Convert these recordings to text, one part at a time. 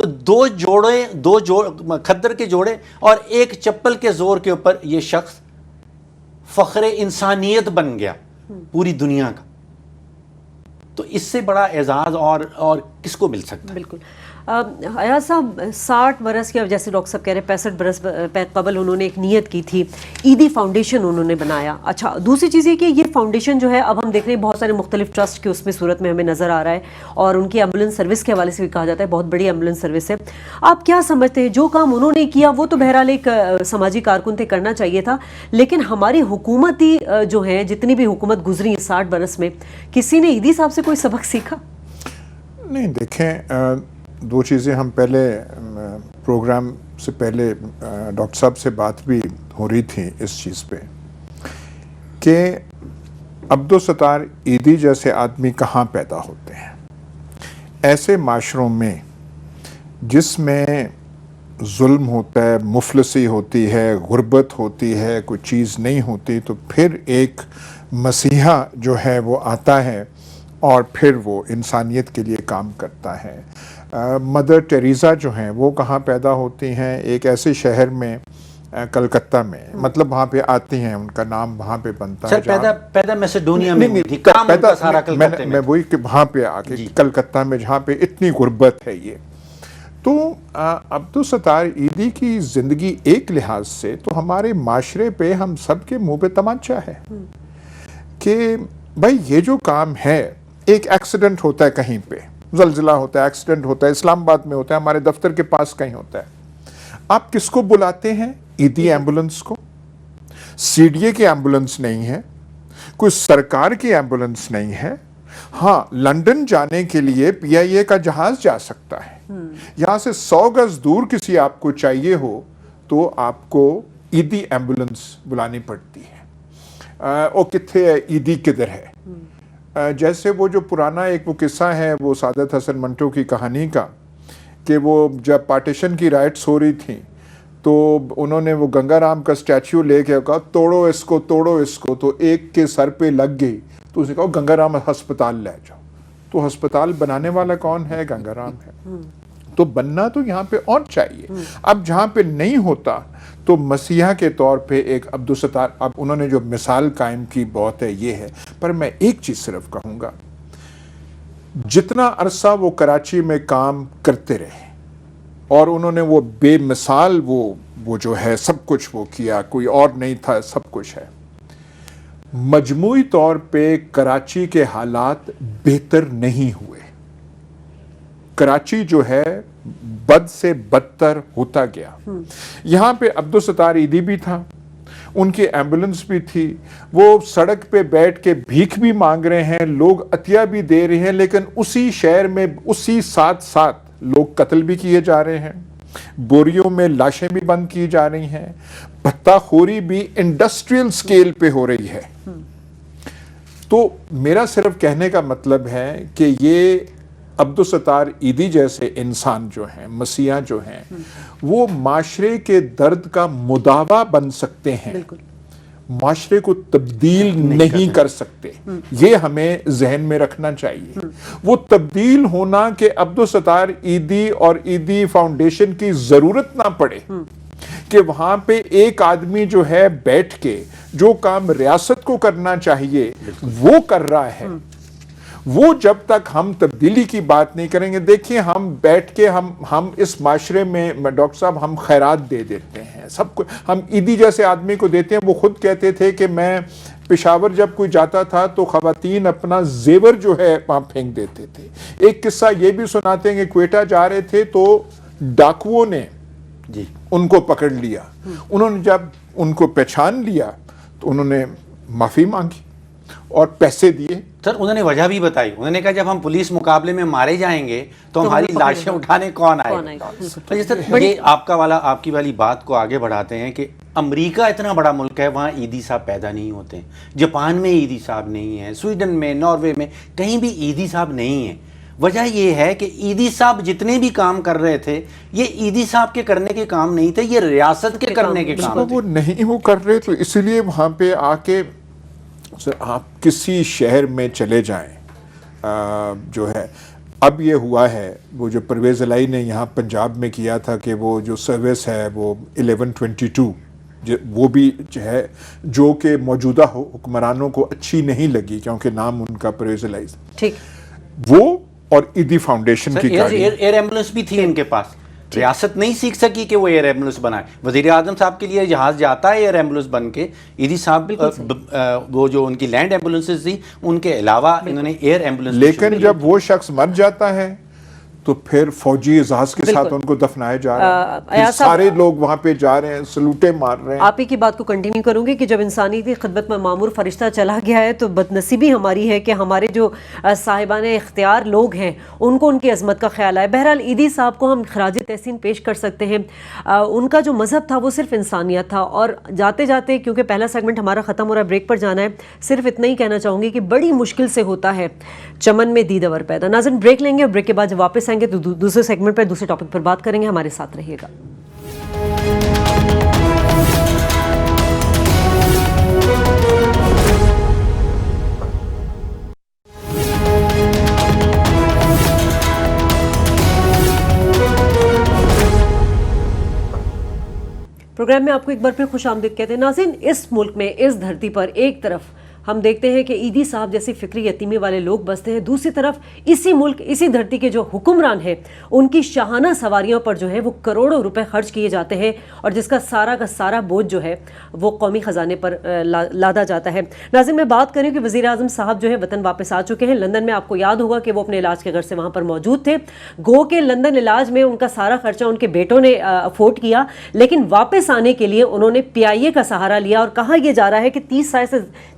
تو دو کھدر کے جوڑے اور ایک چپل کے زور کے اوپر یہ شخص فخر انسانیت بن گیا پوری دنیا کا. تو اس سے بڑا اعزاز اور کس کو مل سکتا ہے؟ بالکل. ایاز صاحب 60 برس کے، جیسے ڈاکٹر صاحب کہہ رہے ہیں 65 برس قبل انہوں نے ایک نیت کی تھی، عیدی فاؤنڈیشن انہوں نے بنایا. اچھا، دوسری چیز یہ کہ یہ فاؤنڈیشن جو ہے اب ہم دیکھ رہے ہیں بہت سارے مختلف ٹرسٹ کے اس میں صورت میں ہمیں نظر آ رہا ہے، اور ان کی ایمبولینس سروس کے حوالے سے بھی کہا جاتا ہے بہت بڑی ایمبولینس سروس ہے. آپ کیا سمجھتے ہیں جو کام انہوں نے کیا وہ تو بہرحال ایک سماجی کارکن تھے، کرنا چاہیے تھا، لیکن ہماری حکومتی جو ہیں جتنی بھی حکومت گزری ہے 60 برس میں، کسی نے عیدی صاحب سے کوئی سبق سیکھا؟ نہیں، دیکھیں دو چیزیں ہم پہلے پروگرام سے پہلے ڈاکٹر صاحب سے بات بھی ہو رہی تھی اس چیز پہ کہ عبدالستار عیدی جیسے آدمی کہاں پیدا ہوتے ہیں. ایسے معاشروں میں جس میں ظلم ہوتا ہے، مفلسی ہوتی ہے، غربت ہوتی ہے، کوئی چیز نہیں ہوتی، تو پھر ایک مسیحا جو ہے وہ آتا ہے اور پھر وہ انسانیت کے لیے کام کرتا ہے. مدر ٹیریزا جو ہیں وہ کہاں پیدا ہوتی ہیں؟ ایک ایسے شہر میں کلکتہ میں، مطلب وہاں پہ آتی ہیں، ان کا نام وہاں پہ بنتا ہے. سر پیدا میسیڈونیا میں ہوئی تھی، کام ان کا سارا کلکتہ میں وہی کہ وہاں پہ آ کے کلکتہ میں جہاں پہ اتنی غربت ہے یہ. تو عبدالستار عیدی کی زندگی ایک لحاظ سے تو ہمارے معاشرے پہ ہم سب کے منہ پہ تمانچہ ہے کہ بھائی یہ جو کام ہے، ایک ایکسیڈنٹ ہوتا ہے کہیں پہ، زلزلہ ہوتا ہے، ایکسیڈنٹ ہوتا ہے، اسلام آباد میں ہوتا ہے، ہمارے دفتر کے پاس کہیں ہوتا ہے، آپ کس کو بلاتے ہیں؟ عیدی ایمبولنس کو. سی ڈی اے کی ایمبولنس نہیں ہے، کوئی سرکار کی ایمبولنس نہیں ہے. ہاں، لنڈن جانے کے لیے پی آئی اے کا جہاز جا سکتا ہے. یہاں سے 100 گز دور کسی آپ کو چاہیے ہو تو آپ کو عیدی ایمبولنس بلانی پڑتی ہے. او کتھے ہے عیدی کدھر ہے؟ جیسے وہ جو پرانا ایک وہ قصہ ہے وہ سعادت حسن منٹو کی کہانی کا، کہ وہ جب پارٹیشن کی رائٹس ہو رہی تھیں تو انہوں نے وہ گنگا رام کا اسٹیچو لے کے کہا توڑو اس کو، توڑو اس کو، تو ایک کے سر پہ لگ گئی تو اس نے کہا گنگا رام ہسپتال لے جاؤ. تو ہسپتال بنانے والا کون ہے؟ گنگا رام ہے. تو بننا تو یہاں پہ اور چاہیے. اب جہاں پہ نہیں ہوتا تو مسیحا کے طور پہ ایک عبدالستار، اب انہوں نے جو مثال قائم کی بہت ہے یہ ہے، پر میں ایک چیز صرف کہوں گا، جتنا عرصہ وہ کراچی میں کام کرتے رہے اور انہوں نے وہ بے مثال وہ جو ہے سب کچھ وہ کیا، کوئی اور نہیں تھا، سب کچھ ہے، مجموعی طور پہ کراچی کے حالات بہتر نہیں ہوئے. کراچی جو ہے بد سے بدتر ہوتا گیا. یہاں پہ عبدالستار عیدی بھی تھا، ان کی ایمبولنس بھی تھی، وہ سڑک پہ بیٹھ کے بھیک بھی مانگ رہے ہیں، لوگ عطیہ بھی دے رہے ہیں، لیکن اسی شہر میں اسی ساتھ لوگ قتل بھی کیے جا رہے ہیں، بوریوں میں لاشیں بھی بند کی جا رہی ہیں، بھتہ خوری بھی انڈسٹریل سکیل پہ ہو رہی ہے. تو میرا صرف کہنے کا مطلب ہے کہ یہ عبدالستار عیدی جیسے انسان جو ہیں، مسیحا جو ہیں، وہ معاشرے کے درد کا مداوا بن سکتے ہیں، معاشرے کو تبدیل نہیں کر سکتے. یہ ہمیں ذہن میں رکھنا چاہیے. وہ تبدیل ہونا کہ عبدالستار عیدی اور عیدی فاؤنڈیشن کی ضرورت نہ پڑے کہ وہاں پہ ایک آدمی جو ہے بیٹھ کے جو کام ریاست کو کرنا چاہیے وہ کر رہا ہے. وہ جب تک ہم تبدیلی کی بات نہیں کریں گے، دیکھیں ہم بیٹھ کے ہم اس معاشرے میں ڈاکٹر صاحب ہم خیرات دے دیتے ہیں، سب کو ہم عیدی جیسے آدمی کو دیتے ہیں. وہ خود کہتے تھے کہ میں پشاور جب کوئی جاتا تھا تو خواتین اپنا زیور جو ہے وہاں پھینک دیتے تھے. ایک قصہ یہ بھی سناتے ہیں کہ کوئٹہ جا رہے تھے تو ڈاکوؤں نے ان کو پکڑ لیا. انہوں نے جب ان کو پہچان لیا تو انہوں نے معافی مانگی اور پیسے دیے. سر انہوں نے وجہ بھی بتائی، انہوں نے کہا جب ہم پولیس مقابلے میں مارے جائیں گے تو ہماری لاشیں اٹھانے کون آئے گا. سر یہ آپ کی والی بات کو آگے بڑھاتے ہیں کہ امریکہ اتنا بڑا ملک ہے، وہاں عیدی صاحب پیدا نہیں ہوتے ہیں. جاپان میں عیدی صاحب نہیں ہیں، سویڈن میں، ناروے میں، کہیں بھی عیدی صاحب نہیں ہیں. وجہ یہ ہے کہ عیدی صاحب جتنے بھی کام کر رہے تھے یہ عیدی صاحب کے کرنے کے کام نہیں تھے، یہ ریاست کے کرنے کے کام تھے. وہ نہیں وہ کر رہے تو اسی لیے وہاں پہ آ کے آپ کسی شہر میں چلے جائیں جو ہے اب یہ ہوا ہے وہ جو پرویز الہی نے یہاں پنجاب میں کیا تھا کہ وہ جو سروس ہے وہ 1122 وہ بھی جو ہے جو کہ موجودہ حکمرانوں کو اچھی نہیں لگی کیونکہ نام ان کا پرویز الہی، ٹھیک، وہ اور ایدی فاؤنڈیشن کی گاڑی، ایئر ایمبولینس بھی تھی ان کے پاس، ریاست نہیں سیکھ سکی کہ وہ ایئر ایمبولینس بنائے. وزیر اعظم صاحب کے لیے جہاز جاتا ہے ایئر ایمبولینس بن کے. ایدی صاحب وہ جو ان کی لینڈ ایمبولینسز تھی ان کے علاوہ انہوں نے ایئر ایمبولینس. لیکن جب وہ شخص مر جاتا ہے تو پھر فوجی اعزاز کے ساتھ ان کو دفنایا جا رہا ہے، سارے لوگ وہاں پہ جا رہے ہیں، سلوٹیں مار رہے ہیں. آپ ہی کی بات کو کنٹینیو کروں گی کہ جب انسانی کی خدمت میں معمور فرشتہ چلا گیا ہے تو بدنصیبی ہماری ہے کہ ہمارے جو صاحبان اختیار لوگ ہیں ان کو ان کی عظمت کا خیال آئے. بہرحال ایدی صاحب کو ہم خراج تحسین پیش کر سکتے ہیں. ان کا جو مذہب تھا وہ صرف انسانیت تھا. اور جاتے جاتے کیونکہ پہلا سیگمنٹ ہمارا ختم ہو رہا ہے، بریک پر جانا ہے، صرف اتنا ہی کہنا چاہوں گی کہ بڑی مشکل سے ہوتا ہے چمن میں دیدور پیدا. ناظرین بریک لیں گے اور بریک کے بعد جب واپس آئیں گے تو دوسرے سیگمنٹ پر دوسرے ٹاپک پر بات کریں گے. ہمارے ساتھ رہیے گا. پروگرام میں آپ کو ایک بار پھر خوش آمدید کہتے ہیں. ناظرین، اس ملک میں اس دھرتی پر ایک طرف ہم دیکھتے ہیں کہ ایدی صاحب جیسی فکری یتیمی والے لوگ بستے ہیں، دوسری طرف اسی ملک اسی دھرتی کے جو حکمران ہیں ان کی شاہانہ سواریوں پر جو ہے وہ کروڑوں روپے خرچ کیے جاتے ہیں اور جس کا سارا بوجھ جو ہے وہ قومی خزانے پر لادا جاتا ہے. ناظرین، میں بات کریں کہ وزیر اعظم صاحب جو ہے وطن واپس آ چکے ہیں. لندن میں آپ کو یاد ہوگا کہ وہ اپنے علاج کے غرض سے وہاں پر موجود تھے. گو کہ لندن علاج میں ان کا سارا خرچہ ان کے بیٹوں نے افورڈ کیا، لیکن واپس آنے کے لیے انہوں نے پی آئی اے کا سہارا لیا اور کہا یہ جا رہا ہے کہ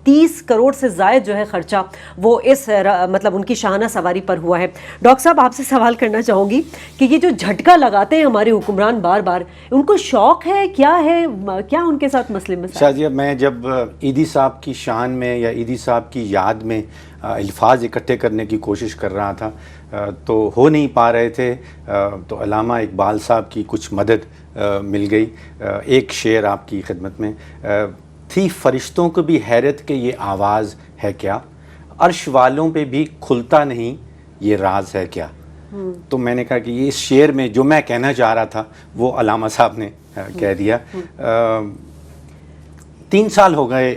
30 کروڑ سے زائد جو ہے خرچہ وہ اس مطلب ان کی شاہانہ سواری پر ہوا ہے. ڈاکٹر صاحب، آپ سے سوال کرنا چاہوں گی کہ یہ جو جھٹکا لگاتے ہیں ہمارے حکمران بار بار، ان کو شوق ہے کیا ان کے ساتھ مسئلے میں؟ شاہ میں جب ایدی صاحب کی شان میں یا ایدی صاحب کی یاد میں الفاظ اکٹھے کرنے کی کوشش کر رہا تھا تو ہو نہیں پا رہے تھے، تو علامہ اقبال صاحب کی کچھ مدد مل گئی. ایک شعر آپ کی خدمت میں تھی: فرشتوں کو بھی حیرت کہ یہ آواز ہے کیا، عرش والوں پہ بھی کھلتا نہیں یہ راز ہے کیا. تو میں نے کہا کہ یہ اس شعر میں جو میں کہنا چاہ رہا تھا وہ علامہ صاحب نے کہہ دیا. 3 سال ہو گئے،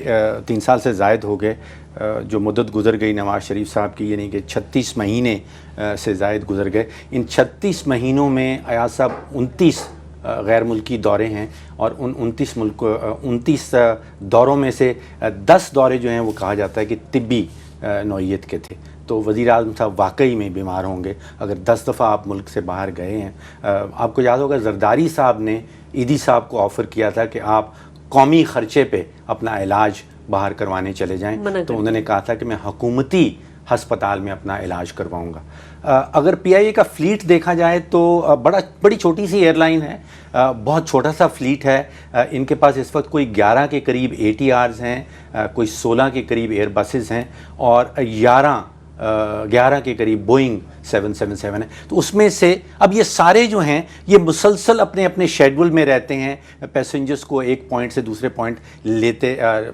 3 سال سے زائد ہو گئے جو مدت گزر گئی نواز شریف صاحب کی، یعنی کہ 36 مہینے سے زائد گزر گئے. ان 36 مہینوں میں ایاز صاحب 29 غیر ملکی دورے ہیں اور ان 29 دوروں میں سے 10 دورے جو ہیں وہ کہا جاتا ہے کہ طبی نوعیت کے تھے. تو وزیر اعظم صاحب واقعی میں بیمار ہوں گے اگر 10 دفعہ آپ ملک سے باہر گئے ہیں. آپ کو یاد ہوگا زرداری صاحب نے ایدی صاحب کو آفر کیا تھا کہ آپ قومی خرچے پہ اپنا علاج باہر کروانے چلے جائیں، تو انہوں نے کہا تھا کہ میں حکومتی ہسپتال میں اپنا علاج کرواؤں گا. اگر پی آئی اے کا فلیٹ دیکھا جائے تو بڑی چھوٹی سی ایئر لائن ہے، بہت چھوٹا سا فلیٹ ہے. ان کے پاس اس وقت کوئی 11 کے قریب ATRs ہیں، کوئی 16 کے قریب ایئر بسز ہیں اور 11 کے قریب بوئنگ 777 ہے. تو اس میں سے اب یہ سارے جو ہیں یہ مسلسل اپنے اپنے شیڈول میں رہتے ہیں، پیسنجرز کو ایک پوائنٹ سے دوسرے پوائنٹ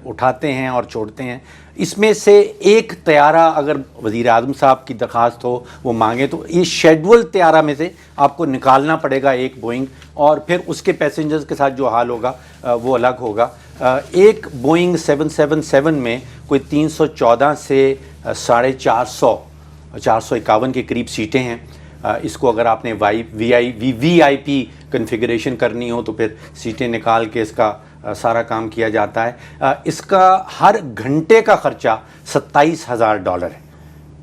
اٹھاتے ہیں اور چھوڑتے ہیں. اس میں سے ایک طیارہ اگر وزیر اعظم صاحب کی درخواست ہو وہ مانگے تو یہ شیڈول طیارہ میں سے آپ کو نکالنا پڑے گا ایک بوئنگ، اور پھر اس کے پیسنجرز کے ساتھ جو حال ہوگا وہ الگ ہوگا. ایک بوئنگ 777 میں کوئی 314 سے 451 کے قریب سیٹیں ہیں. اس کو اگر آپ نے وی آئی پی کنفیگریشن کرنی ہو تو پھر سیٹیں نکال کے اس کا سارا کام کیا جاتا ہے. اس کا ہر گھنٹے کا خرچہ $27,000 ہے.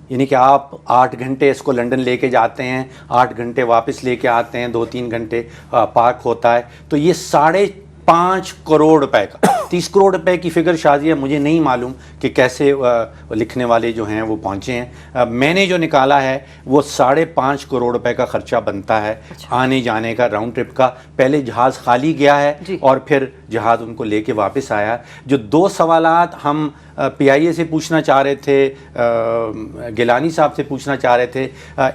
یعنی کہ آپ 8 گھنٹے اس کو لنڈن لے کے جاتے ہیں، 8 گھنٹے واپس لے کے آتے ہیں، 2-3 گھنٹے پارک ہوتا ہے. تو یہ 5.5 کروڑ روپے کا 30 کروڑ روپے کی فگر شازیہ مجھے نہیں معلوم کہ کیسے لکھنے والے جو ہیں وہ پہنچے ہیں. میں نے جو نکالا ہے وہ 5.5 کروڑ روپے کا خرچہ بنتا ہے آنے جانے کا، راؤنڈ ٹرپ کا. پہلے جہاز خالی گیا ہے اور پھر جہاز ان کو لے کے واپس آیا. جو 2 سوالات ہم پی آئی اے سے پوچھنا چاہ رہے تھے، گیلانی صاحب سے پوچھنا چاہ رہے تھے.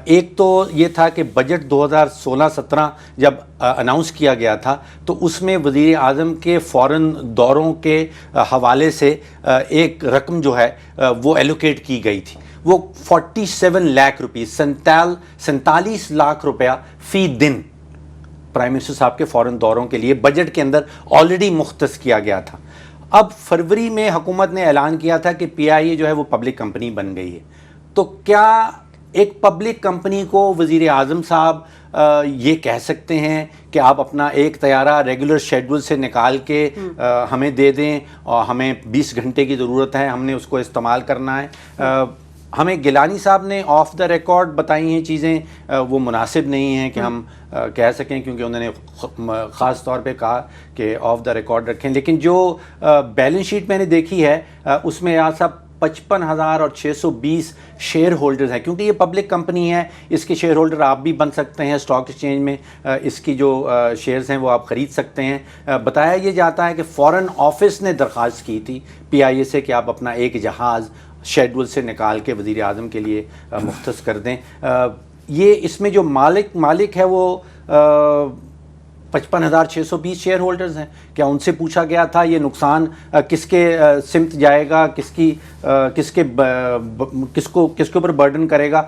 ایک تو یہ تھا کہ بجٹ 2016-17 جب اناؤنس کیا گیا تھا تو اس میں وزیر اعظم کے فورن دوروں کے حوالے سے ایک رقم جو ہے وہ ایلوکیٹ کی گئی تھی، وہ 47 لاکھ روپیز، 47 لاکھ روپیہ فی دن پرائم منسٹر صاحب کے فورن دوروں کے لیے بجٹ کے اندر آلریڈی مختص کیا گیا تھا۔ اب فروری میں حکومت نے اعلان کیا تھا کہ پی آئی اے جو ہے وہ پبلک کمپنی بن گئی ہے، تو کیا ایک پبلک کمپنی کو وزیر اعظم صاحب یہ کہہ سکتے ہیں کہ آپ اپنا ایک طیارہ ریگولر شیڈول سے نکال کے ہمیں دے دیں اور ہمیں 20 گھنٹے کی ضرورت ہے، ہم نے اس کو استعمال کرنا ہے؟ ہمیں گیلانی صاحب نے آف دا ریکارڈ بتائی ہیں چیزیں، وہ مناسب نہیں ہیں کہ ہم کہہ سکیں، کیونکہ انہوں نے خاص طور پہ کہا کہ آف دا ریکارڈ رکھیں، لیکن جو بیلنس شیٹ میں نے دیکھی ہے اس میں یہاں صاحب 55,620 شیئر ہولڈرز ہیں، کیونکہ یہ پبلک کمپنی ہے، اس کے شیئر ہولڈر آپ بھی بن سکتے ہیں، اسٹاک ایکسچینج میں اس کی جو شیئرز ہیں وہ آپ خرید سکتے ہیں۔ بتایا یہ جاتا ہے کہ فورن آفس نے درخواست کی تھی پی آئی اے سے کہ آپ اپنا ایک جہاز شیڈول سے نکال کے وزیر اعظم کے لیے مختص کر دیں۔ یہ اس میں جو مالک ہے وہ 55,620 شیئر ہولڈرز ہیں، کیا ان سے پوچھا گیا تھا یہ نقصان کس کے سمت جائے گا، کس کے اوپر برڈن کرے گا؟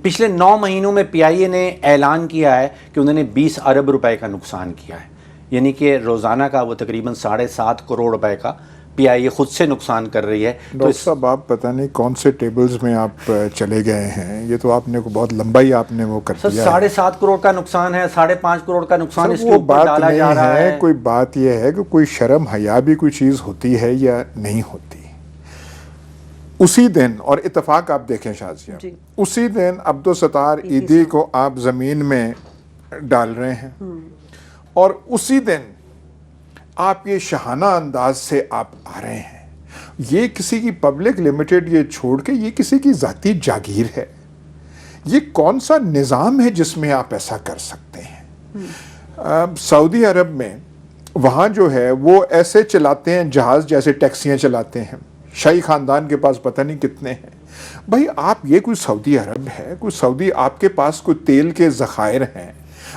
پچھلے 9 مہینوں میں پی آئی اے نے اعلان کیا ہے کہ انہوں نے 20 ارب روپے کا نقصان کیا ہے، یعنی کہ روزانہ کا وہ تقریباً 7.5 کروڑ روپے کا پی آئی اے خود سے نقصان کر رہی ہے۔ ڈاکٹر صاحب آپ پتہ نہیں کون سے ٹیبلز میں آپ چلے گئے ہیں، یہ تو آپ نے بہت لمبا ہی آپ نے وہ کر دیا ہے۔ 7.5 کروڑ کا نقصان ہے، 5.5 کروڑ کا نقصان اس کے وہ اوپر بات ڈالا نہیں جا رہا ہے۔ کوئی بات یہ ہے کہ کوئی شرم حیا بھی کوئی چیز ہوتی ہے یا نہیں ہوتی۔ اسی دن، اور اتفاق آپ دیکھیں شازیہ، اسی دن عبدالستار عیدی کو آپ زمین میں ڈال رہے ہیں، اور اسی دن آپ یہ شاہانہ انداز سے آپ آ رہے ہیں۔ یہ کسی کی پبلک لمیٹڈ یہ چھوڑ کے یہ کسی کی ذاتی جاگیر ہے۔ یہ کون سا نظام ہے جس میں آپ ایسا کر سکتے ہیں؟ سعودی عرب میں وہاں جو ہے وہ ایسے چلاتے ہیں جہاز جیسے ٹیکسیاں چلاتے ہیں، شاہی خاندان کے پاس پتہ نہیں کتنے ہیں۔ بھائی آپ یہ کوئی سعودی عرب ہے، کوئی سعودی، آپ کے پاس کوئی تیل کے ذخائر ہیں،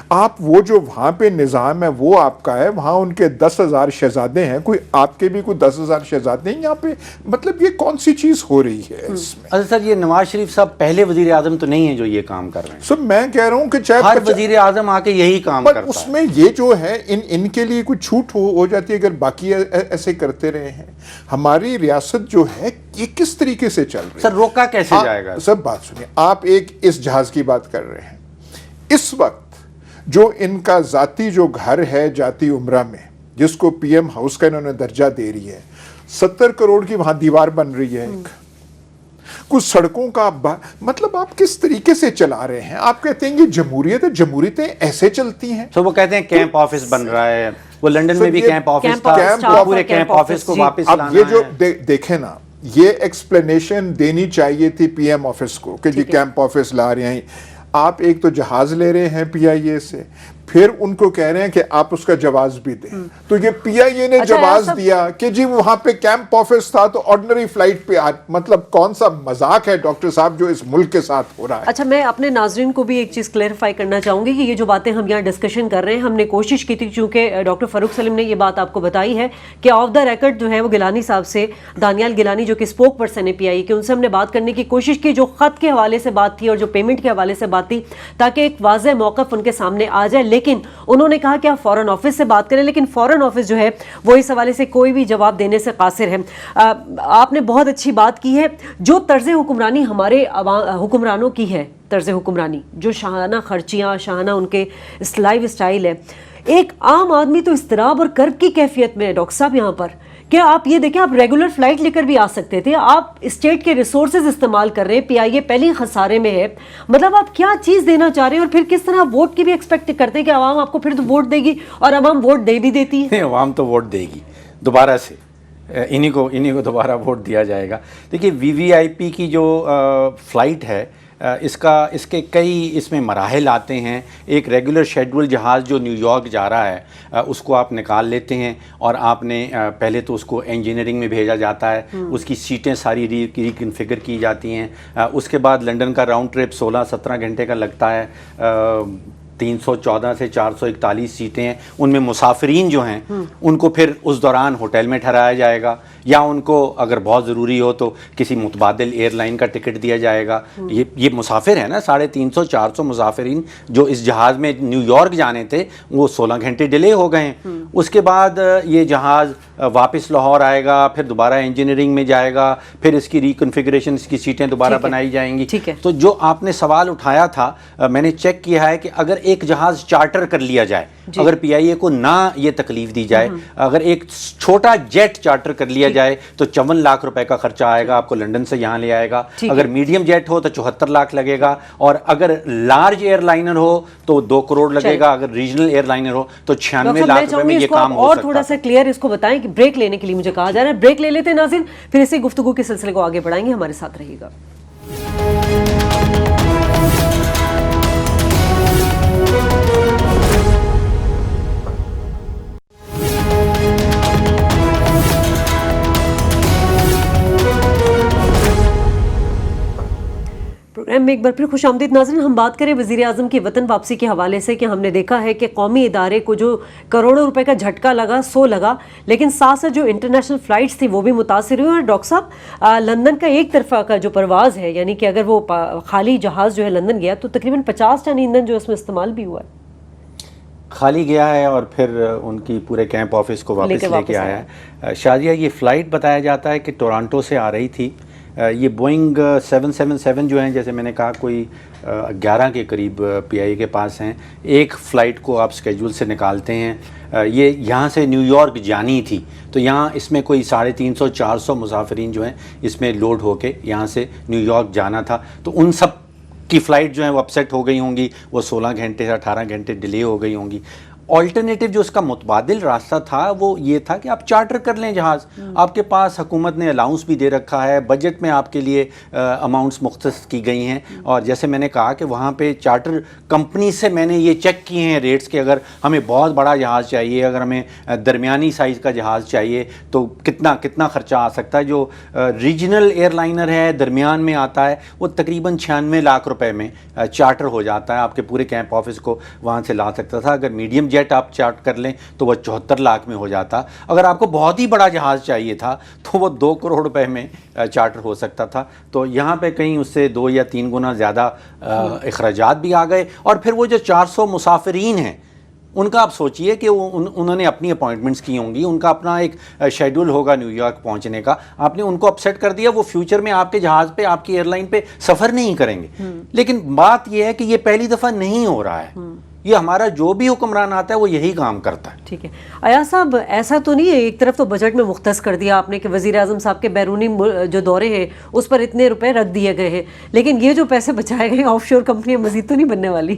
آپ وہ جو وہاں پہ نظام ہے وہ آپ کا ہے، وہاں ان کے 10,000 شہزادے ہیں، کوئی آپ کے بھی کوئی 10,000 شہزادے ہیں یہاں پہ، مطلب یہ کون سی چیز ہو رہی ہے اس میں؟ اچھا سر، یہ نواز شریف صاحب پہلے وزیر اعظم تو نہیں ہیں جو یہ کام کر رہے ہیں، سب میں کہہ رہا ہوں کہ چاہے ہر وزیر اعظم آ کے یہی کام کرتا ہے، اس میں یہ جو ہے ان کے لیے کوئی چھوٹ ہو جاتی ہے اگر باقی ایسے کرتے رہے ہیں۔ ہماری ریاست جو ہے یہ کس طریقے سے چل رہی ہے؟ سر روکا کیسے جائے گا؟ سب بات سنیے، آپ ایک اس جہاز کی بات کر رہے ہیں، اس وقت جو ان کا ذاتی جو گھر ہے جاتی عمرہ میں، جس کو پی ایم ہاؤس کا انہوں نے درجہ دے رہی ہے، 70 کروڑ کی وہاں دیوار بن رہی ہے، ایک کچھ سڑکوں کا، مطلب آپ کس طریقے سے چلا رہے ہیں؟ آپ کہتے ہیں یہ جمہوریت ہے، جمہوریتیں ایسے چلتی ہیں؟ تو وہ کہتے ہیں کیمپ آفس بن رہا ہے، وہ لنڈن میں بھی کیمپ آفس تھا، پورے کیمپ آفس کو واپس لانا ہے۔ اب یہ جو دیکھیں نا، یہ ایکسپلینیشن دینی چاہیے تھی پی ایم آفس کو کہ جی کیمپ آفس لا رہے ہیں۔ آپ ایک تو جہاز لے رہے ہیں پی آئی اے سے، پھر ان کو کہہ رہے ہیں کہ آپ اس کا جواز بھی دیں، تو یہ پی آئی اے نے جواز دیا کہ جی وہاں پہ کیمپ آفس تھا تو آرڈنری فلائٹ پہ مطلب کون سا مذاق ہے ڈاکٹر صاحب جو اس ملک کے ساتھ ہو رہا ہے؟ اچھا، میں اپنے ناظرین کو بھی ایک چیز کلیئرفائی کرنا چاہوں گی کہ یہ جو باتیں ہم یہاں ڈسکشن کر رہے ہیں، ہم نے کوشش کی تھی، چونکہ ڈاکٹر فاروق سلیم نے یہ بات آپ کو بتائی ہے کہ آف دا ریکارڈ جو ہے وہ گیلانی صاحب سے، دانیال گیلانی جو کہ اسپوک پرسن ہے پی آئی اے کے، ان سے ہم نے بات کرنے کی کوشش کی، جو خط کے حوالے سے بات تھی اور جو پیمنٹ کے حوالے سے بات تھی، تاکہ ایک واضح موقف ان کے سامنے آ جائے، لیکن انہوں نے کہا کہ آپ فورن آفس سے بات کریں، لیکن فورن آفس جو ہے وہ اس حوالے سے کوئی بھی جواب دینے سے قاصر ہے۔ آپ نے بہت اچھی بات کی ہے، جو طرز حکمرانی ہمارے حکمرانوں کی ہے، طرز حکمرانی جو شاہانہ خرچیاں، شاہانہ ان کے لائف اسٹائل ہے، ایک عام آدمی تو اضطراب اور کرب کی کیفیت میں ہے ڈاکٹر صاحب یہاں پر، کہ آپ یہ دیکھیں، آپ ریگولر فلائٹ لے کر بھی آ سکتے تھے، آپ اسٹیٹ کے ریسورسز استعمال کر رہے ہیں، پی آئی اے پہلے ہی خسارے میں ہے، مطلب آپ کیا چیز دینا چاہ رہے ہیں، اور پھر کس طرح ووٹ کی بھی ایکسپیکٹ کرتے ہیں کہ عوام آپ کو پھر تو ووٹ دے گی، اور عوام ووٹ دے بھی دیتی ہے۔ عوام تو ووٹ دے گی دوبارہ سے، انہی کو دوبارہ ووٹ دیا جائے گا۔ دیکھیے وی وی آئی پی کی جو فلائٹ ہے، اس کے کئی اس میں مراحل آتے ہیں۔ ایک ریگولر شیڈول جہاز جو نیو یارک جا رہا ہے، اس کو آپ نکال لیتے ہیں، اور آپ نے پہلے تو اس کو انجینئرنگ میں بھیجا جاتا ہے، اس کی سیٹیں ساری ریکنفگر کی جاتی ہیں، اس کے بعد لنڈن کا راؤنڈ ٹرپ 16-17 گھنٹے کا لگتا ہے، 314 سے 441 سیٹیں ہیں، ان میں مسافرین جو ہیں ان کو پھر اس دوران ہوٹل میں ٹھہرایا جائے گا، یا ان کو اگر بہت ضروری ہو تو کسی متبادل ایئر لائن کا ٹکٹ دیا جائے گا۔ یہ مسافر ہیں نا، 350 400 مسافرین جو اس جہاز میں نیو یارک جانے تھے وہ 16 گھنٹے ڈیلے ہو گئے ہیں۔ اس کے بعد یہ جہاز واپس لاہور آئے گا، پھر دوبارہ انجینئرنگ میں جائے گا، پھر اس کی ریکنفیگریشن، اس کی سیٹیں دوبارہ بنائی جائیں گی۔ تو جو آپ نے سوال اٹھایا تھا، میں نے چیک کیا ہے کہ اگر ایک جہاز چارٹر کر لیا جائے، اگر پی آئی اے کو نہ یہ تکلیف دی جائے، اگر ایک چھوٹا جیٹ چارٹر کر لیا جائے تو 54 لاکھ روپے کا خرچہ آئے گا، آپ کو لنڈن سے یہاں لے آئے گا۔ اگر میڈیم جیٹ ہو تو 74 لاکھ لگے گا، اور اگر لارج ایئر لائنر ہو تو 2 کروڑ لگے گا، اگر ریجنل ایئر لائنر ہو تو 96 لاکھ روپے میں یہ کام ہو سکتا ہے۔ اور تھوڑا سا کلیئر اس کو بتائیں کہ بریک لینے کے لیے مجھے کہا جا رہا ہے، بریک لے لیتے ہیں ناظرین، پھر اسی گفتگو کے سلسلے کو آگے بڑھائیں گے، ہمارے ساتھ رہیے گا۔ پروگرام میں ایک بار پھر خوش آمدید ناظرین۔ ہم بات کریں وزیر اعظم کی وطن واپسی کے حوالے سے کہ ہم نے دیکھا ہے کہ قومی ادارے کو جو کروڑوں روپے کا جھٹکا لگا سو لگا، لیکن ساتھ ساتھ جو انٹرنیشنل فلائٹس تھی وہ بھی متاثر ہوئی۔ اور ڈاکٹر صاحب، لندن کا ایک طرفہ کا جو پرواز ہے، یعنی کہ اگر وہ خالی جہاز جو ہے لندن گیا تو تقریباً 50 ٹن ایندھن جو اس میں استعمال بھی ہوا ہے، خالی گیا ہے اور پھر ان کی پورے کیمپ آفس کو واپس لے کے آیا ہے۔ شادیہ، یہ فلائٹ بتایا جاتا ہے کہ ٹورانٹو سے آ رہی تھی۔ یہ بوئنگ 777 جو ہیں، جیسے میں نے کہا، کوئی 11 کے قریب پی آئی اے کے پاس ہیں۔ ایک فلائٹ کو آپ سکیجول سے نکالتے ہیں، یہ یہاں سے نیو یارک جانی تھی، تو یہاں اس میں کوئی 350 400 مسافرین جو ہیں اس میں لوڈ ہو کے یہاں سے نیو یارک جانا تھا، تو ان سب کی فلائٹ جو ہیں وہ اپسیٹ ہو گئی ہوں گی، وہ 16 گھنٹے سے 18 گھنٹے ڈیلے ہو گئی ہوں گی۔ آلٹرنیٹیو جو اس کا متبادل راستہ تھا وہ یہ تھا کہ آپ چارٹر کر لیں جہاز، آپ کے پاس حکومت نے الاؤنس بھی دے رکھا ہے، بجٹ میں آپ کے لیے اماؤنٹس مختص کی گئی ہیں، اور جیسے میں نے کہا کہ وہاں پہ چارٹر کمپنی سے میں نے یہ چیک کیے ہیں ریٹس کہ اگر ہمیں بہت بڑا جہاز چاہیے، اگر ہمیں درمیانی سائز کا جہاز چاہیے تو کتنا خرچہ آ سکتا ہے۔ جو ریجنل ایئر لائنر ہے، درمیان میں آتا ہے، وہ تقریباً 96 لاکھ روپے میں چارٹر ہو جاتا ہے، آپ کے پورے کیمپ آفس کو وہاں سے لا سکتا تھا۔ اگر میڈیم جیٹ آپ چارٹ کر لیں تو وہ 74 لاکھ میں ہو جاتا۔ اگر آپ کو بہت ہی بڑا جہاز چاہیے تھا تو وہ 2 کروڑ روپے میں چارٹر ہو سکتا تھا۔ تو یہاں پہ کہیں اس سے 2 یا 3 گنا زیادہ اخراجات بھی آ گئے۔ اور پھر وہ جو 400 مسافرین ہیں ان کا آپ سوچئے کہ انہوں نے اپنی اپوائنٹمنٹس کی ہوں گی، ان کا اپنا ایک شیڈول ہوگا نیو یارک پہنچنے کا، آپ نے ان کو اپسیٹ کر دیا، وہ فیوچر میں آپ کے جہاز پہ، آپ کی ایئر لائن پہ سفر نہیں کریں گے۔ لیکن بات یہ ہے کہ یہ پہلی دفعہ نہیں ہو رہا ہے، یہ ہمارا جو بھی حکمران آتا ہے وہ یہی کام کرتا ہے۔ ٹھیک ہے ایاز صاحب، ایسا تو نہیں ہے ایک طرف تو بجٹ میں مختص کر دیا آپ نے کہ وزیر اعظم صاحب کے بیرونی جو دورے ہیں اس پر اتنے روپے رکھ دیے گئے ہیں، لیکن یہ جو پیسے بچائے گئے آف شور کمپنیاں مزید تو نہیں بننے والی؟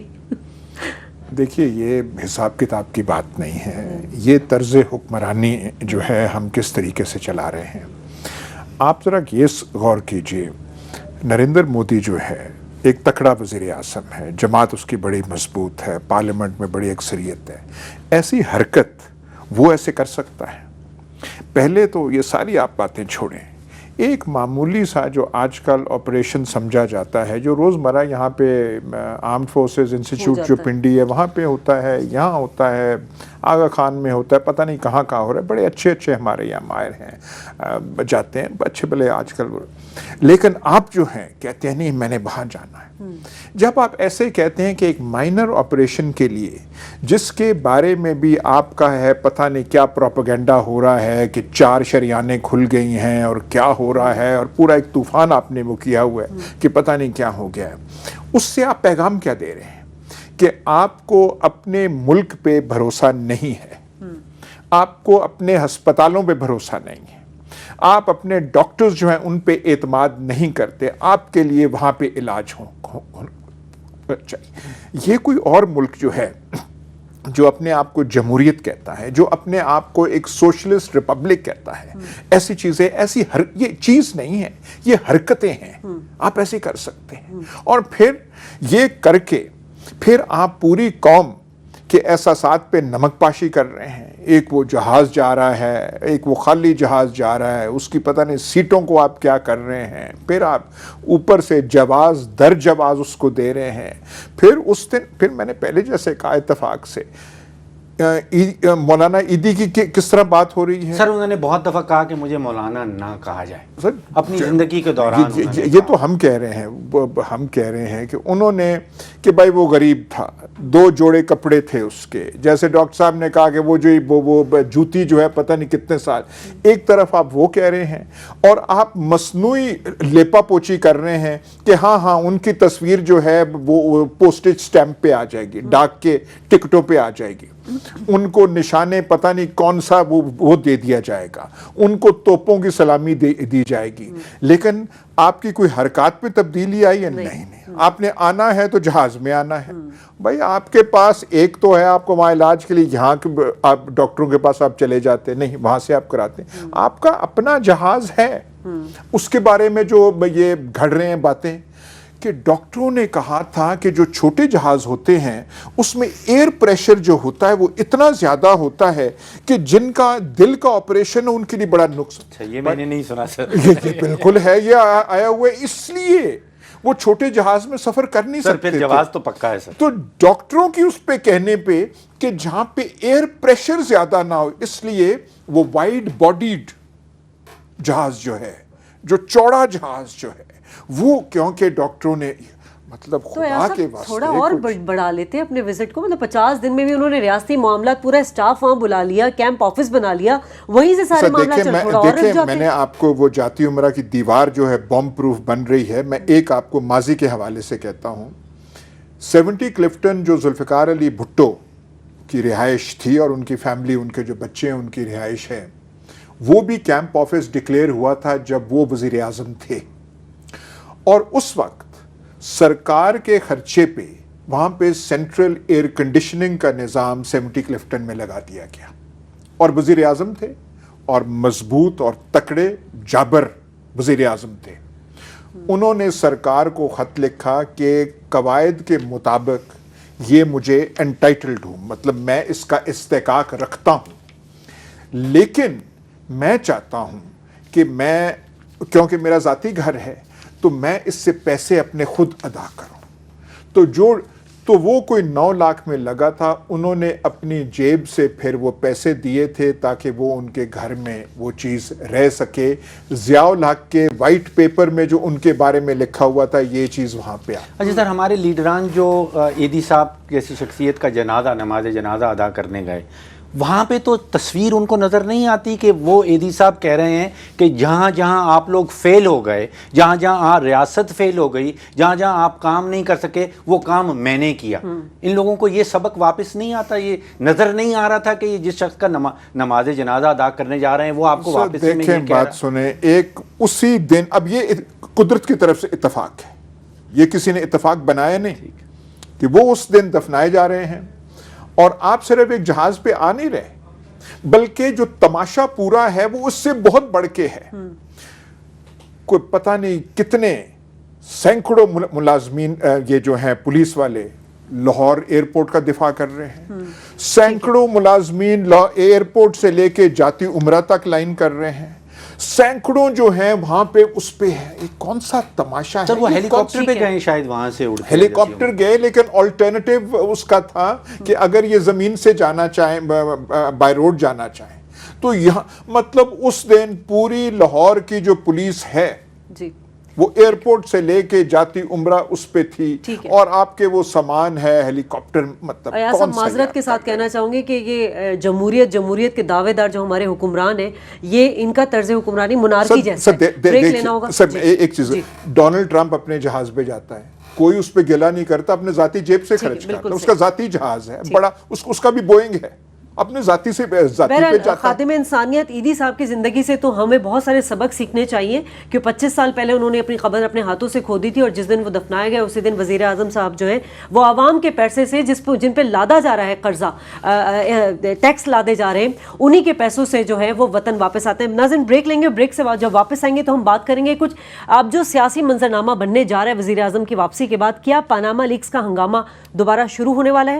دیکھیے، یہ حساب کتاب کی بات نہیں ہے، یہ طرز حکمرانی جو ہے ہم کس طریقے سے چلا رہے ہیں۔ آپ ذرا یہ غور کیجئے، نریندر مودی جو ہے ایک تکڑا وزیر اعظم ہے، جماعت اس کی بڑی مضبوط ہے، پارلیمنٹ میں بڑی اکثریت ہے، ایسی حرکت وہ ایسے کر سکتا ہے؟ پہلے تو یہ ساری آپ باتیں چھوڑیں، ایک معمولی سا جو آج کل آپریشن سمجھا جاتا ہے، جو روزمرہ یہاں پہ آرمڈ فورسز انسٹیٹیوٹ جو پنڈی ہے وہاں پہ ہوتا ہے، یہاں ہوتا ہے، آغا خان میں ہوتا ہے، پتہ نہیں کہاں ہو رہا ہے، بڑے اچھے ہمارے یہاں ماہر ہیں، جاتے ہیں اچھے بھلے آج کل، لیکن آپ جو ہیں کہتے ہیں نہیں میں نے وہاں جانا ہے۔ جب آپ ایسے کہتے ہیں کہ ایک مائنر آپریشن کے لیے، جس کے بارے میں بھی آپ کا ہے پتہ نہیں کیا پروپیگنڈا ہو رہا ہے کہ 4 شریانیں کھل گئی ہیں اور کیا ہو رہا ہے، اور پورا ایک طوفان آپ نے وہ کیا ہوا ہے کہ پتہ نہیں کیا ہو گیا ہے، اس سے آپ پیغام کیا دے رہے ہیں؟ کہ آپ کو اپنے ملک پہ بھروسہ نہیں ہے، آپ کو اپنے ہسپتالوں پہ بھروسہ نہیں ہے، آپ اپنے ڈاکٹرز جو ہیں ان پہ اعتماد نہیں کرتے، آپ کے لیے وہاں پہ علاج چاہیے۔ یہ کوئی اور ملک جو ہے جو اپنے آپ کو جمہوریت کہتا ہے، جو اپنے آپ کو ایک سوشلسٹ ریپبلک کہتا ہے، ایسی چیزیں، یہ چیز نہیں ہے، یہ حرکتیں ہیں، آپ ایسے کر سکتے ہیں۔ اور پھر یہ کر کے پھر آپ پوری قوم کہ احساسات پہ نمک پاشی کر رہے ہیں. ایک وہ جہاز جا رہا ہے, ایک وہ خالی جہاز جا رہا ہے, اس کی پتہ نہیں سیٹوں کو آپ کیا کر رہے ہیں, پھر آپ اوپر سے جواز در جواز اس کو دے رہے ہیں. پھر اس دن پھر میں نے پہلے جیسے کہا اتفاق سے مولانا عیدی کی کس طرح بات ہو رہی ہے. سر انہوں نے بہت دفعہ کہا کہ مجھے مولانا نہ کہا جائے سر اپنی زندگی کے دوران. یہ تو ہم کہہ رہے ہیں کہ انہوں نے کہ بھائی وہ غریب تھا, 2 جوڑے کپڑے تھے اس کے, جیسے ڈاکٹر صاحب نے کہا کہ وہ جوتی جو ہے پتہ نہیں کتنے سال. ایک طرف آپ وہ کہہ رہے ہیں اور آپ مصنوعی لیپا پوچھی کر رہے ہیں کہ ہاں ان کی تصویر جو ہے وہ پوسٹیج سٹیمپ پہ آ جائے گی, ڈاک کے ٹکٹوں پہ آ جائے گی, ان کو نشانے پتہ نہیں کون سا وہ دے دیا جائے گا, ان کو توپوں کی سلامی دی جائے گی. لیکن آپ کی کوئی حرکات میں تبدیلی آئی ہے؟ نہیں. آپ نے آنا ہے تو جہاز میں آنا ہے. بھائی آپ کے پاس ایک تو ہے آپ کو وہاں علاج کے لیے, یہاں آپ ڈاکٹروں کے پاس آپ چلے جاتے نہیں, وہاں سے آپ کراتے ہیں. آپ کا اپنا جہاز ہے. اس کے بارے میں جو یہ گھڑ رہے ہیں باتیں کہ ڈاکٹروں نے کہا تھا کہ جو چھوٹے جہاز ہوتے ہیں اس میں ایئر پریشر جو ہوتا ہے وہ اتنا زیادہ ہوتا ہے کہ جن کا دل کا آپریشن ہے ان کے لیے بڑا نقصان. یہ میں نے نہیں سنا سر. یہ بالکل ہے, یہ آیا ہوا ہے, اس لیے وہ چھوٹے جہاز میں سفر کر نہیں سکتے. پھر جواز تو پکا ہے سر. تو ڈاکٹروں کی اس پہ کہنے پہ کہ جہاں پہ ایئر پریشر زیادہ نہ ہو, اس لیے وہ وائڈ باڈیڈ جہاز جو ہے, جو چوڑا جہاز جو ہے وہ, کیونکہ ڈاکٹروں نے مطلب خدا کے واسطے تھوڑا اور بڑھا لیتے ہیں اپنے وزٹ کو. مطلب 50 دن میں بھی انہوں نے ریاستی معاملات پورا اسٹاف وہاں بلا لیا, کیمپ آفس بنا لیا, وہیں سے سارے معاملات چل. تھوڑا اور رک جاتے. میں نے آپ کو وہ جاتی عمرہ کی دیوار جو ہے بم پروف بن رہی ہے, میں ایک آپ کو ماضی کے حوالے سے کہتا ہوں. 70 کلفٹن جو ذوالفقار علی بھٹو کی رہائش تھی اور ان کی فیملی, ان کے جو بچے ہیں ان کی رہائش ہے, وہ بھی کیمپ آفس ڈکلیئر ہوا تھا جب وہ وزیر اعظم تھے. اور اس وقت سرکار کے خرچے پہ وہاں پہ سینٹرل ایئر کنڈیشننگ کا نظام 70 کلفٹن میں لگا دیا گیا, اور وزیر اعظم تھے اور مضبوط اور تکڑے جابر وزیر اعظم تھے. انہوں نے سرکار کو خط لکھا کہ قواعد کے مطابق یہ مجھے انٹائٹلڈ ہوں, مطلب میں اس کا استحقاق رکھتا ہوں, لیکن میں چاہتا ہوں کہ میں, کیونکہ میرا ذاتی گھر ہے تو میں اس سے پیسے اپنے خود ادا کروں. تو وہ کوئی 9 لاکھ میں لگا تھا. انہوں نے اپنی جیب سے پھر وہ پیسے دیے تھے تاکہ وہ ان کے گھر میں وہ چیز رہ سکے. ضیاء الحق کے وائٹ پیپر میں جو ان کے بارے میں لکھا ہوا تھا یہ چیز وہاں پہ آ. اچھا سر, ہمارے لیڈران جو عیدی صاحب جیسی شخصیت کا نماز جنازہ ادا کرنے گئے, وہاں پہ تو تصویر ان کو نظر نہیں آتی کہ وہ عیدی صاحب کہہ رہے ہیں کہ جہاں جہاں آپ لوگ فیل ہو گئے, جہاں جہاں ریاست فیل ہو گئی, جہاں جہاں آپ کام نہیں کر سکے, وہ کام میں نے کیا. ان لوگوں کو یہ سبق واپس نہیں آتا, یہ نظر نہیں آ رہا تھا کہ جس شخص کا نماز جنازہ ادا کرنے جا رہے ہیں وہ آپ کو واپس نہیں کہہ رہا. دیکھیں بات سنیں, ایک اسی دن, اب یہ قدرت کی طرف سے اتفاق ہے, یہ کسی نے اتفاق بنایا نہیں کہ وہ اس دن دفنائے جا رہے ہیں, اور آپ صرف ایک جہاز پہ آ نہیں رہے, بلکہ جو تماشا پورا ہے وہ اس سے بہت بڑھ کے ہے. کوئی پتہ نہیں کتنے سینکڑوں ملازمین یہ جو ہیں پولیس والے لاہور ایئرپورٹ کا دفاع کر رہے ہیں. سینکڑوں ملازمین ایئرپورٹ سے لے کے جاتی عمرہ تک لائن کر رہے ہیں. سینکڑوں جو ہیں وہاں پہ اس پہ ہے. یہ کون سا تماشا ہے؟ سر وہ ہیلی کاپٹر پہ گئے شاید, وہاں سے اڑ کے ہیلی کاپٹر گئے, لیکن آلٹرنیٹیو اس کا تھا کہ اگر یہ زمین سے جانا چاہیں, بائی روڈ جانا چاہیں, تو یہاں مطلب اس دن پوری لاہور کی جو پولیس ہے جی وہ ایئرپورٹ سے لے کے جاتی عمرہ اس پہ تھی, اور آپ کے وہ سامان ہے ہیلی کاپٹر. مطلب ایسا معذرت کے ساتھ کہنا چاہوں گی کہ یہ جمہوریت کے دعوے دار جو ہمارے حکمران ہیں, یہ ان کا طرز حکمرانی منارکی جیسا ہے. بریک لینا ہوگا سر. ایک چیز, ڈونلڈ ٹرمپ اپنے جہاز پہ جاتا ہے, کوئی اس پہ گلا نہیں کرتا, اپنے ذاتی جیب سے خرچ کرتا ہے. اس کا ذاتی جہاز ہے بڑا, اس کا بھی بوئنگ ہے, اپنے ذاتی سے ذاتی پہ جاتا ہے. خادم انسانیت عیدی صاحب کی زندگی سے تو ہمیں بہت سارے سبق سیکھنے چاہیے کہ 25 سال پہلے انہوں نے اپنی قبر اپنے ہاتھوں سے کھودی تھی, اور جس دن وہ دفنائے گئے اسی دن وزیر اعظم صاحب جو ہیں وہ عوام کے پیسے سے جن پہ لادا جا رہا ہے قرضہ, ٹیکس لادے جا رہے ہیں, انہی کے پیسوں سے جو ہے وہ وطن واپس آتے ہیں. ناظرین بریک لیں گے, بریک سے جب واپس آئیں گے تو ہم بات کریں گے کچھ اب جو سیاسی منظرنامہ بننے جا رہا ہے وزیر اعظم کی واپسی کے بعد. کیا پاناما لیکس کا ہنگامہ دوبارہ شروع ہونے والا ہے؟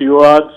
TORs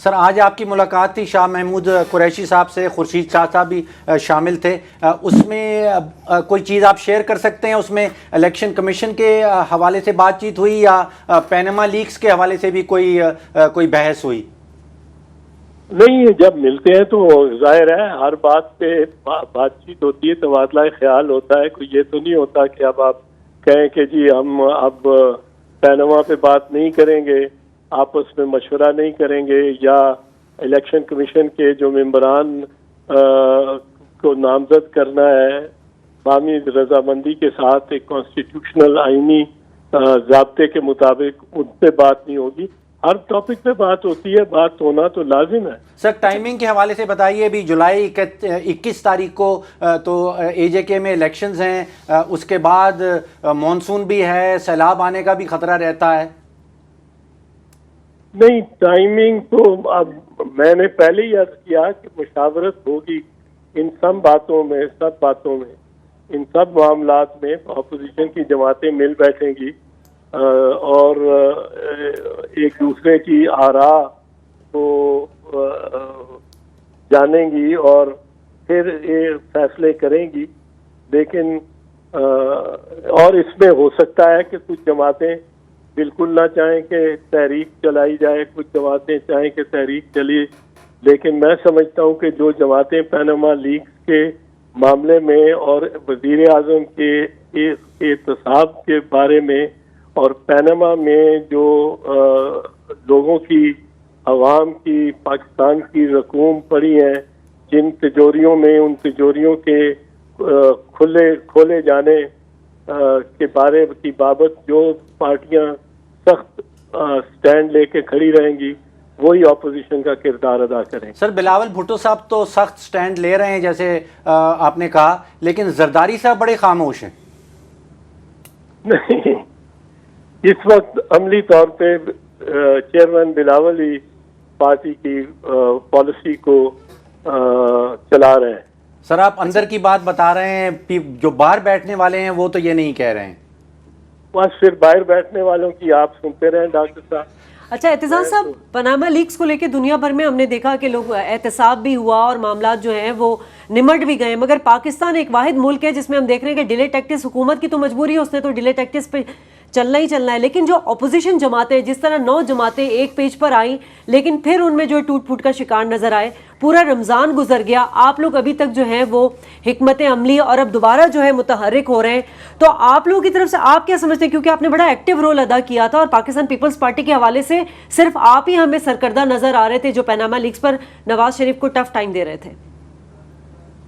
سر آج آپ کی ملاقات تھی شاہ محمود قریشی صاحب سے، خورشید شاہ صاحب بھی شامل تھے، اس میں کوئی چیز آپ شیئر کر سکتے ہیں؟ اس میں الیکشن کمیشن کے حوالے سے بات چیت ہوئی یا پینما لیکس کے حوالے سے بھی کوئی بحث ہوئی؟ نہیں، جب ملتے ہیں تو ظاہر ہے ہر بات پہ بات چیت ہوتی ہے، تبادلہ خیال ہوتا ہے. کوئی یہ تو نہیں ہوتا کہ اب آپ کہیں کہ جی ہم اب پینما پہ بات نہیں کریں گے، آپس میں مشورہ نہیں کریں گے، یا الیکشن کمیشن کے جو ممبران کو نامزد کرنا ہے باہمی رضامندی کے ساتھ ایک کانسٹیٹیوشنل آئینی ضابطے کے مطابق، ان پہ بات نہیں ہوگی. ہر ٹاپک پہ بات ہوتی ہے، بات ہونا تو لازم ہے. سر ٹائمنگ کے حوالے سے بتائیے، ابھی جولائی 21 تاریخ کو تو اے جے کے میں الیکشنز ہیں، اس کے بعد مانسون بھی ہے، سیلاب آنے کا بھی خطرہ رہتا ہے. نہیں، ٹائمنگ تو اب میں نے پہلے ہی عرض کیا کہ مشاورت ہوگی ان سب باتوں میں، ان سب معاملات میں. اپوزیشن کی جماعتیں مل بیٹھیں گی اور ایک دوسرے کی آراء کو جانیں گی اور پھر یہ فیصلے کریں گی. لیکن اور اس میں ہو سکتا ہے کہ کچھ جماعتیں بالکل نہ چاہیں کہ تحریک چلائی جائے، کچھ جماعتیں چاہیں کہ تحریک چلیے. لیکن میں سمجھتا ہوں کہ جو جماعتیں پینما لیکس کے معاملے میں اور وزیر اعظم کے احتساب کے بارے میں اور پینما میں جو لوگوں کی، عوام کی، پاکستان کی رقوم پڑی ہیں، جن تجوریوں میں، ان تجوریوں کے کھولے جانے کے بارے کی بابت جو پارٹیاں سخت سٹینڈ لے کے کھڑی رہیں گی، وہی اپوزیشن کا کردار ادا کریں. سر بلاول بھٹو صاحب تو سخت سٹینڈ لے رہے ہیں جیسے آپ نے کہا، لیکن زرداری صاحب بڑے خاموش ہیں. نہیں، اس وقت عملی طور پہ چیئرمین بلاول ہی پارٹی کی پالیسی کو چلا رہے ہیں. سر آپ اندر کی بات بتا رہے ہیں، جو باہر بیٹھنے والے ہیں وہ تو یہ نہیں کہہ رہے ہیں. بس پھر باہر بیٹھنے والوں کی آپ سنتے رہیں ڈاکٹر صاحب. اچھا اعتزاز صاحب، پاناما لیکس کو لے کے دنیا بھر میں ہم نے دیکھا کہ لوگ احتساب بھی ہوا اور معاملات جو ہیں وہ نمٹ بھی گئے، مگر پاکستان ایک واحد ملک ہے جس میں ہم دیکھ رہے ہیں کہ ڈیلے ٹیکٹس، حکومت کی تو مجبوری ہے، اس نے تو ڈیلے ٹیکٹس پہ چلنا ہی چلنا ہے. لیکن جو اپوزیشن جماعتیں، جس طرح 9 جماعتیں ایک پیج پر آئیں لیکن پھر ان میں جو ٹوٹ پھوٹ کا شکار نظر آئے، پورا رمضان گزر گیا، آپ لوگ ابھی تک جو ہیں وہ حکمت عملی اور اب دوبارہ جو ہے متحرک ہو رہے ہیں، تو آپ لوگوں کی طرف سے آپ کیا سمجھتے ہیں؟ کیونکہ آپ نے بڑا ایکٹیو رول ادا کیا تھا اور پاکستان پیپلز پارٹی کے حوالے سے صرف آپ ہی ہمیں سرکردہ نظر آ رہے تھے جو پیناما لیکس پر نواز شریف کو ٹف ٹائم دے رہے تھے.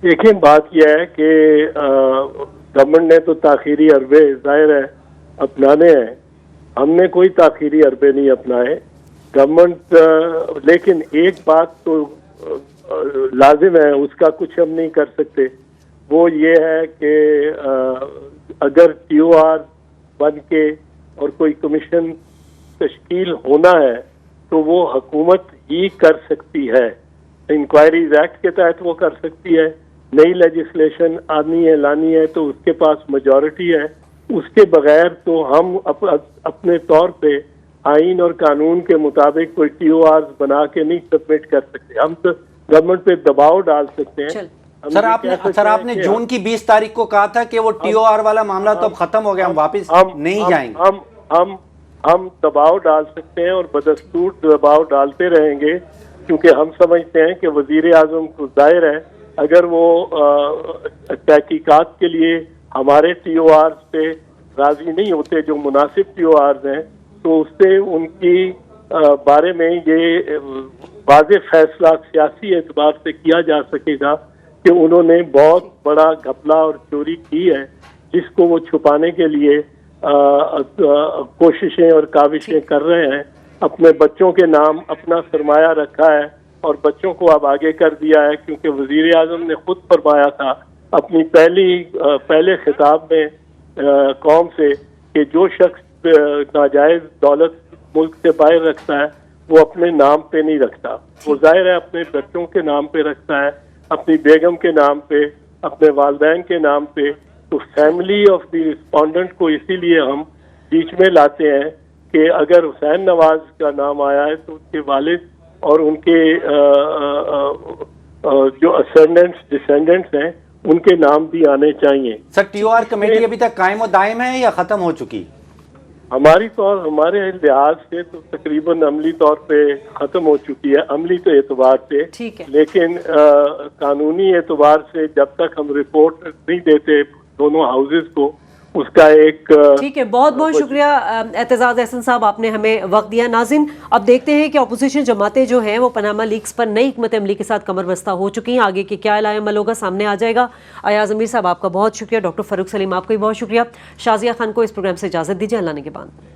دیکھیں، بات یہ ہے کہ گورنمنٹ نے تو تاخیری حربے ظاہر ہے اپنانے ہیں، ہم نے کوئی تاخیری حربے نہیں اپنائے گورنمنٹ. لیکن ایک بات تو لازم ہے، اس کا کچھ ہم نہیں کر سکتے، وہ یہ ہے کہ اگر ٹی او آر بن کے اور کوئی کمیشن تشکیل ہونا ہے تو وہ حکومت ہی کر سکتی ہے. انکوائریز ایکٹ کے تحت وہ کر سکتی ہے. نئی لیجسلیشن آنی ہے، لانی ہے تو اس کے پاس میجورٹی ہے. اس کے بغیر تو ہم اپنے طور پہ آئین اور قانون کے مطابق کوئی ٹی او آر بنا کے نہیں سبمٹ کر سکتے. ہم تو گورنمنٹ پہ دباؤ ڈال سکتے ہیں. سر آپ نے جون کی 20 تاریخ کو کہا تھا کہ وہ ٹی او آر والا معاملہ تو اب ختم ہو گیا، ہم واپس نہیں جائیں گے. ہم دباؤ ڈال سکتے ہیں اور بدستور دباؤ ڈالتے رہیں گے، کیونکہ ہم سمجھتے ہیں کہ وزیر اعظم کو ظاہر ہے اگر وہ تحقیقات کے لیے ہمارے ٹی او آر سے راضی نہیں ہوتے، جو مناسب ٹی او آرز ہیں، تو اس سے ان کی بارے میں یہ واضح فیصلہ سیاسی اعتبار سے کیا جا سکے گا کہ انہوں نے بہت بڑا گھپلا اور چوری کی ہے، جس کو وہ چھپانے کے لیے کوششیں اور کاوشیں کر رہے ہیں. اپنے بچوں کے نام اپنا سرمایہ رکھا ہے اور بچوں کو اب آگے کر دیا ہے، کیونکہ وزیر اعظم نے خود فرمایا تھا اپنی پہلے خطاب میں قوم سے کہ جو شخص ناجائز دولت ملک سے باہر رکھتا ہے وہ اپنے نام پہ نہیں رکھتا، وہ ظاہر ہے اپنے بچوں کے نام پہ رکھتا ہے، اپنی بیگم کے نام پہ، اپنے والدین کے نام پہ. تو فیملی آف دی رسپونڈنٹ کو اسی لیے ہم بیچ میں لاتے ہیں کہ اگر حسین نواز کا نام آیا ہے تو اس کے والد اور ان کے جو اسینڈنٹس ڈسینڈنٹس ہیں ان کے نام بھی آنے چاہیے. سر ٹی او آر کمیٹی ابھی تک قائم و دائم ہے یا ختم ہو چکی؟ ہمارے لحاظ سے تو تقریباً عملی طور پہ ختم ہو چکی ہے، عملی تو اعتبار سے، ٹھیک ہے، لیکن قانونی اعتبار سے جب تک ہم رپورٹ نہیں دیتے دونوں ہاؤسز کو، اس کا ایک ٹھیک ہے. بہت بہت شکریہ اعتزاز احسن صاحب، آپ نے ہمیں وقت دیا. ناظرین اب دیکھتے ہیں کہ اپوزیشن جماعتیں جو ہیں وہ پاناما لیکس پر نئی حکمت عملی کے ساتھ کمر بستہ ہو چکی ہیں. آگے کے کیا عمل ہوگا سامنے آ جائے گا. ایاز امیر صاحب آپ کا بہت شکریہ. ڈاکٹر فاروق سلیم آپ کو بھی بہت شکریہ. شازیہ خان کو اس پروگرام سے اجازت دیجیے. اللہ نے کے بعد.